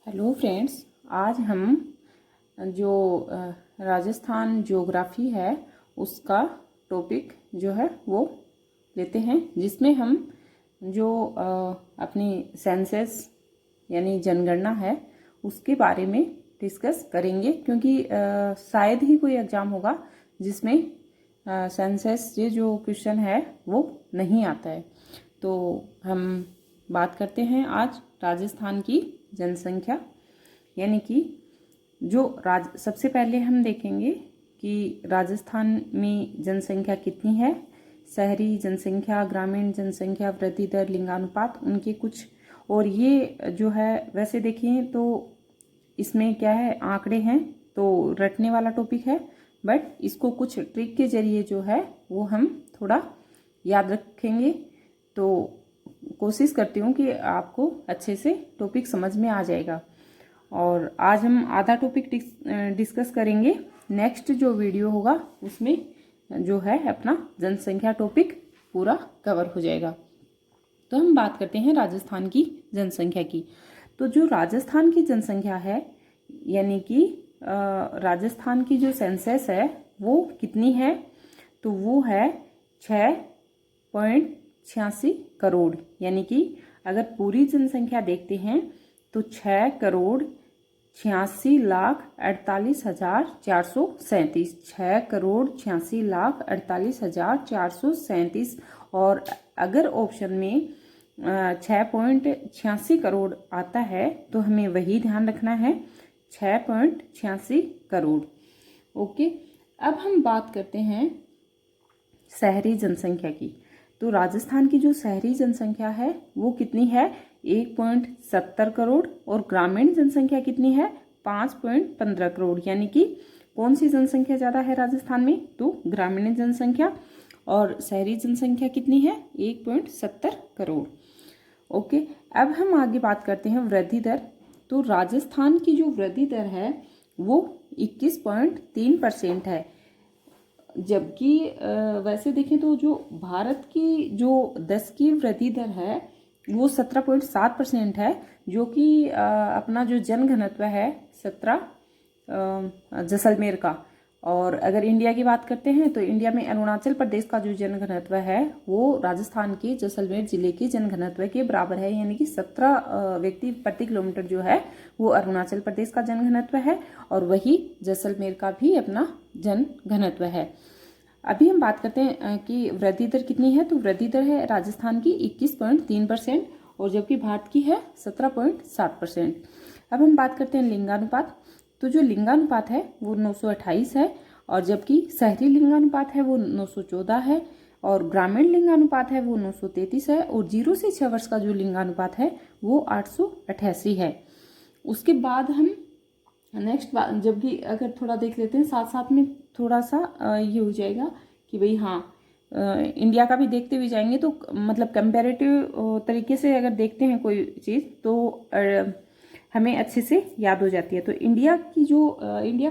Hello friends, आज हम जो राजस्थान ज्योग्राफी है उसका टॉपिक जो है वो लेते हैं, जिसमें हम जो अपनी सेंसस यानी जनगणना है उसके बारे में डिस्कस करेंगे, क्योंकि शायद ही कोई एग्ज़ाम होगा जिसमें सेंसस ये जो क्वेश्चन है वो नहीं आता है। तो हम बात करते हैं आज राजस्थान की जनसंख्या, यानी कि सबसे पहले हम देखेंगे कि राजस्थान में जनसंख्या कितनी है। शहरी जनसंख्या, ग्रामीण जनसंख्या, वृद्धि दर, लिंगानुपात, उनके कुछ और ये जो है वैसे देखें तो इसमें क्या है, आंकड़े हैं तो रटने वाला टॉपिक है, बट इसको कुछ ट्रिक के जरिए जो है वो हम थोड़ा याद रखेंगे। तो कोशिश करती हूँ कि आपको अच्छे से टॉपिक समझ में आ जाएगा। और आज हम आधा टॉपिक डिस्कस करेंगे। नेक्स्ट जो वीडियो होगा उसमें जो है अपना जनसंख्या टॉपिक पूरा कवर हो जाएगा। तो हम बात करते हैं राजस्थान की जनसंख्या की। तो जो राजस्थान की जनसंख्या है, यानी कि राजस्थान की जो सेंसस है वो कितनी है, तो वो है 6.86 करोड़। यानी कि अगर पूरी जनसंख्या देखते हैं तो 6,86,48,437, 6,86,48,437। और अगर ऑप्शन में 6.86 करोड़ आता है तो हमें वही ध्यान रखना है, 6.86 करोड़। ओके, अब हम बात करते हैं शहरी जनसंख्या की। तो राजस्थान की जो शहरी जनसंख्या है वो कितनी है, 1.70 करोड़। और ग्रामीण जनसंख्या कितनी है, 5.15 करोड़। यानी कि कौन सी जनसंख्या ज़्यादा है राजस्थान में, तो ग्रामीण जनसंख्या। और शहरी जनसंख्या कितनी है, 1.70 करोड़। ओके, अब हम आगे बात करते हैं वृद्धि दर। तो राजस्थान की जो वृद्धि दर है वो 21.3% है, जबकि वैसे देखें तो जो भारत की जो 10 की वृद्धि दर है वो 17.7% है, जो कि अपना जो जनघनत्व है 17 जैसलमेर का। और अगर इंडिया की बात करते हैं तो इंडिया में अरुणाचल प्रदेश का जो जनघनत्व है वो राजस्थान के जैसलमेर जिले के जनघनत्व के बराबर है। यानी कि 17 व्यक्ति प्रति किलोमीटर जो है वो अरुणाचल प्रदेश का जनघनत्व है, और वही जैसलमेर का भी अपना जनघनत्व है। अभी हम बात करते हैं कि वृद्धि दर कितनी है। तो वृद्धि दर है राजस्थान की 21.3%, और जबकि भारत की है 17.7%। अब हम बात करते हैं लिंगानुपात। तो जो लिंगानुपात है वो 928 है, और जबकि शहरी लिंगानुपात है वो 914 है, और ग्रामीण लिंगानुपात है वो 933 है, और 0 से 6 वर्ष का जो लिंगानुपात है वो 888 है। उसके बाद हम नेक्स्ट बात, जबकि अगर थोड़ा देख लेते हैं साथ साथ में, थोड़ा सा ये हो जाएगा कि भाई हाँ, इंडिया का भी देखते हुए जाएंगे तो मतलब कंपैरेटिव तरीके से अगर देखते हैं कोई चीज़ तो हमें अच्छे से याद हो जाती है। तो इंडिया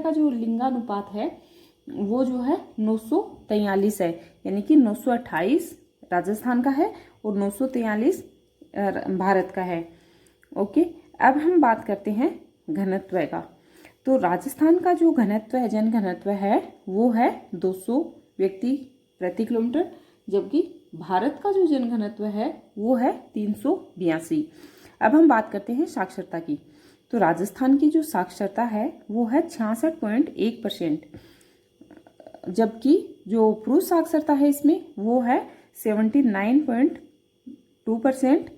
का जो लिंगानुपात है वो जो है 943 है। यानी कि 928 राजस्थान का है और 943 भारत का है। ओके, अब हम बात करते हैं घनत्व का। तो राजस्थान का जो घनत्व है, जन घनत्व है, वो है 200 व्यक्ति प्रति किलोमीटर, जबकि भारत का जो जन घनत्व है वो है 382। अब हम बात करते हैं साक्षरता की। तो राजस्थान की जो साक्षरता है वो है 66.1%, जबकि जो पुरुष साक्षरता है इसमें वो है 79.2%,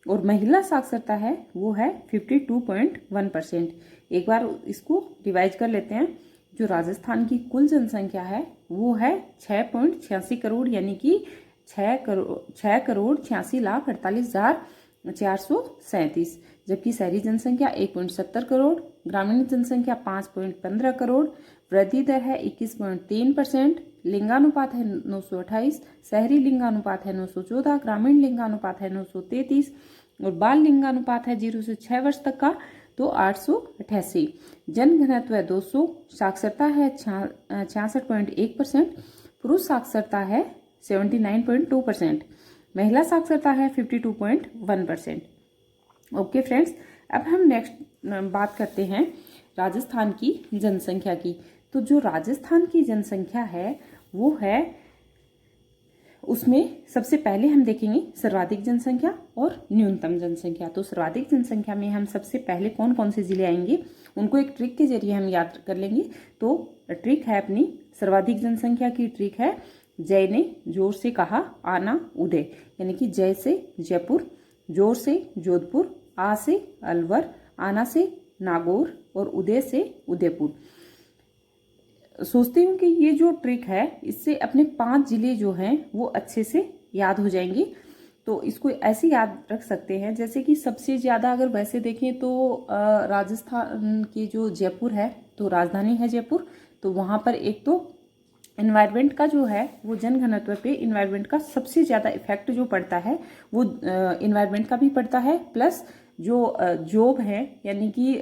और महिला साक्षरता है वो है 52.1%। एक बार इसको डिवाइड कर लेते हैं। जो राजस्थान की कुल जनसंख्या है वो है 6.86 करोड़, यानी कि 6,86,48,437, जबकि शहरी जनसंख्या 1.70 करोड़, ग्रामीण जनसंख्या 5.15 करोड़, वृद्धि दर है 21.3%, लिंगानुपात है 928, शहरी लिंगानुपात है 914, ग्रामीण लिंगानुपात है 933, और बाल लिंगानुपात है 0 से 6 वर्ष तक का तो 888। जन घनत्व है 200, साक्षरता है 66.1%, पुरुष साक्षरता है 79.2%, महिला साक्षरता है 52.1%। ओके फ्रेंड्स, अब हम नेक्स्ट बात करते हैं राजस्थान की जनसंख्या की। तो जो राजस्थान की जनसंख्या है वो है, उसमें सबसे पहले हम देखेंगे सर्वाधिक जनसंख्या और न्यूनतम जनसंख्या। तो सर्वाधिक जनसंख्या में हम सबसे पहले कौन कौन से जिले आएंगे उनको एक ट्रिक के जरिए हम याद कर लेंगे। तो ट्रिक है अपनी सर्वाधिक जनसंख्या की ट्रिक है, जय ने जोर से कहा आना उदय, यानी कि जय से जयपुर, जोर से जोधपुर, आ से अलवर, आना से नागौर और उदय से उदयपुर। सोचती हूँ कि ये जो ट्रिक है इससे अपने 5 जिले जो हैं वो अच्छे से याद हो जाएंगे। तो इसको ऐसे याद रख सकते हैं जैसे कि सबसे ज़्यादा अगर वैसे देखें तो राजस्थान की जो जयपुर है, तो राजधानी है जयपुर, तो वहाँ पर एक तो इन्वायरमेंट का जो है वो जनघनत्व पे इन्वायरमेंट का सबसे ज़्यादा इफेक्ट जो पड़ता है वो इन्वायरमेंट का भी पड़ता है, प्लस जो जॉब है यानी कि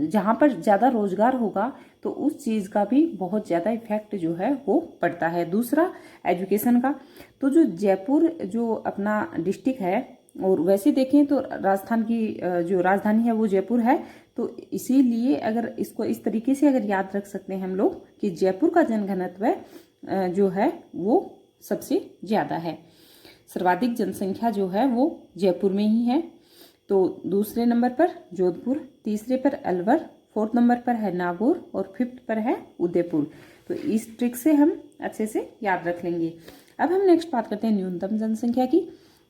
जहाँ पर ज़्यादा रोजगार होगा तो उस चीज़ का भी बहुत ज़्यादा इफेक्ट जो है वो पड़ता है। दूसरा एजुकेशन का, तो जो जयपुर जो अपना डिस्ट्रिक्ट है, और वैसे देखें तो राजस्थान की जो राजधानी है वो जयपुर है, तो इसीलिए अगर इसको इस तरीके से अगर याद रख सकते हैं हम लोग कि जयपुर का जनघनत्व जो है वो सबसे ज़्यादा है, सर्वाधिक जनसंख्या जो है वो जयपुर में ही है। तो दूसरे नंबर पर जोधपुर, तीसरे पर अलवर, फोर्थ नंबर पर है नागौर और फिफ्थ पर है उदयपुर। तो इस ट्रिक से हम अच्छे से याद रख लेंगे। अब हम नेक्स्ट बात करते हैं न्यूनतम जनसंख्या की।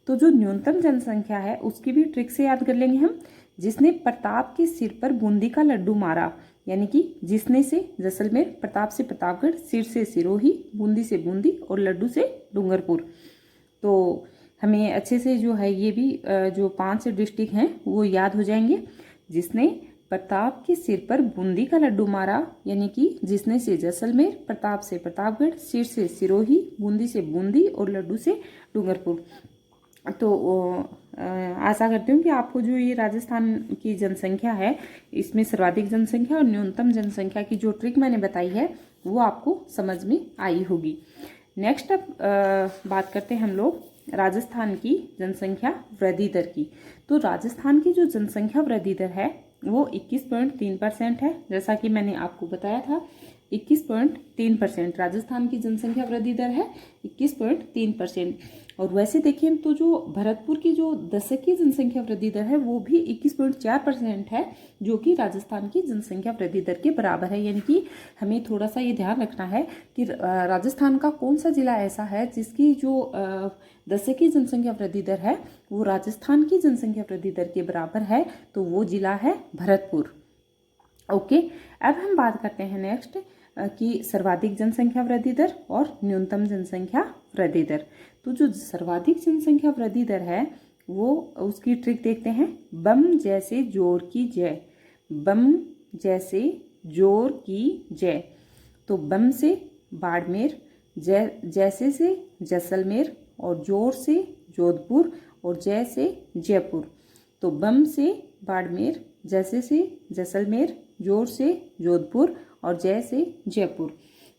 तो जो न्यूनतम जनसंख्या है उसकी भी ट्रिक से याद कर लेंगे हम, जिसने प्रताप के सिर पर बूंदी का लड्डू मारा, यानी कि जिसने से जैसलमेर, प्रताप से प्रतापगढ़, सिर से सिरोही, बूंदी से बूंदी और लड्डू से डूंगरपुर। तो हमें अच्छे से जो है ये भी जो 5 डिस्ट्रिक्ट हैं वो याद हो जाएंगे। जिसने प्रताप के सिर पर बूंदी का लड्डू मारा, यानी कि जिसने से जैसलमेर, प्रताप से प्रतापगढ़, सिर से सिरोही, बूंदी से बूंदी और लड्डू से डूंगरपुर। तो आशा करती हूँ कि आपको जो ये राजस्थान की जनसंख्या है इसमें सर्वाधिक जनसंख्या और न्यूनतम जनसंख्या की जो ट्रिक मैंने बताई है वो आपको समझ में आई होगी। नेक्स्ट अब बात करते हैं हम लोग राजस्थान की जनसंख्या वृद्धि दर की। तो राजस्थान की जो जनसंख्या वृद्धि दर है वो 21.3% है, जैसा कि मैंने आपको बताया था 21.3% राजस्थान की जनसंख्या वृद्धि दर है 21.3%। और वैसे देखें तो जो भरतपुर की जो दशकीय जनसंख्या वृद्धि दर है वो भी 21.4% है, जो कि राजस्थान की जनसंख्या वृद्धि दर के बराबर है। यानी कि हमें थोड़ा सा ये ध्यान रखना है कि राजस्थान का कौन सा जिला ऐसा है जिसकी जो दशकीय जनसंख्या वृद्धि दर है वो राजस्थान की जनसंख्या वृद्धि दर के बराबर है, तो वो जिला है भरतपुर। ओके, अब हम बात करते हैं नेक्स्ट कि सर्वाधिक जनसंख्या वृद्धि दर और न्यूनतम जनसंख्या वृद्धि दर। तो जो सर्वाधिक जनसंख्या वृद्धि दर है वो उसकी ट्रिक देखते हैं, बम जैसे जोर की जय, बम जैसे जोर की जय। तो बम से बाड़मेर, जैसे से जैसलमेर और जोर से जोधपुर और जय से जयपुर। तो बम से बाड़मेर, जैसे से जैसलमेर, जोर से जोधपुर और जय से जयपुर।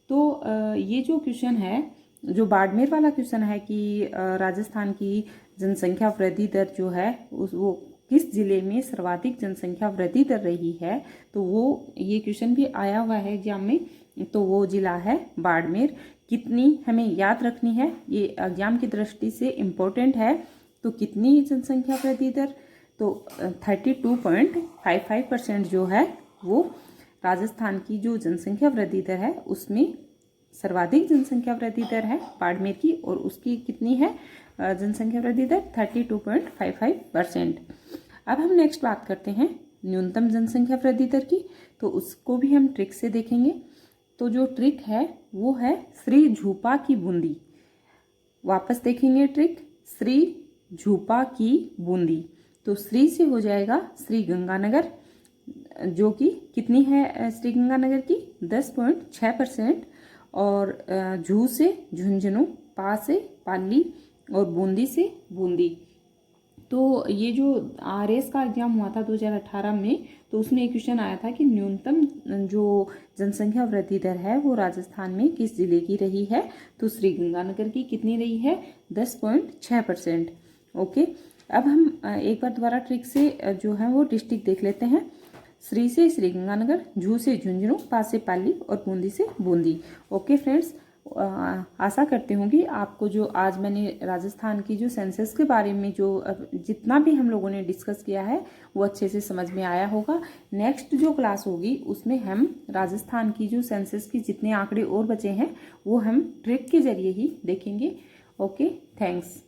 तो ये जो क्वेश्चन है, जो बाड़मेर वाला क्वेश्चन है कि राजस्थान की जनसंख्या वृद्धि दर जो है वो किस जिले में सर्वाधिक जनसंख्या वृद्धि दर रही है, तो वो ये क्वेश्चन भी आया हुआ है एग्जाम में, तो वो जिला है बाड़मेर। कितनी हमें याद रखनी है, ये एग्जाम की दृष्टि से इम्पोर्टेंट है। तो कितनी जनसंख्या वृद्धि दर, तो 32.55% जो है वो राजस्थान की जो जनसंख्या वृद्धि दर है उसमें सर्वाधिक जनसंख्या वृद्धि दर है बाड़मेर की, और उसकी कितनी है जनसंख्या वृद्धि दर 32.55%। अब हम नेक्स्ट बात करते हैं न्यूनतम जनसंख्या वृद्धि दर की, तो उसको भी हम ट्रिक से देखेंगे। तो जो ट्रिक है वो है श्री झूपा की बूंदी। वापस देखेंगे ट्रिक, श्री झूपा की बूंदी। तो श्री से हो जाएगा श्री गंगानगर, जो कि कितनी है श्री गंगानगर की 10.6%, और झू से झुंझुनू, पा से पाली और बूंदी से बूंदी। तो ये जो आरएस का एग्जाम हुआ था 2018 में, तो उसमें एक क्वेश्चन आया था कि न्यूनतम जो जनसंख्या वृद्धि दर है वो राजस्थान में किस जिले की रही है, तो श्री गंगानगर की कितनी रही है 10.6%। ओके, अब हम एक बार दोबारा ट्रिक से जो है वो डिस्ट्रिक्ट देख लेते हैं। श्री से श्रीगंगानगर, झू से झुंझुनू, पा से पाली और बूंदी से बूंदी। ओके फ्रेंड्स, आशा करती हूँ कि आपको जो आज मैंने राजस्थान की जो सेंसस के बारे में जो जितना भी हम लोगों ने डिस्कस किया है वो अच्छे से समझ में आया होगा। नेक्स्ट जो क्लास होगी उसमें हम राजस्थान की जो सेंसस की जितने आंकड़े और बचे हैं वो हम ट्रिक के जरिए ही देखेंगे। Okay, thanks.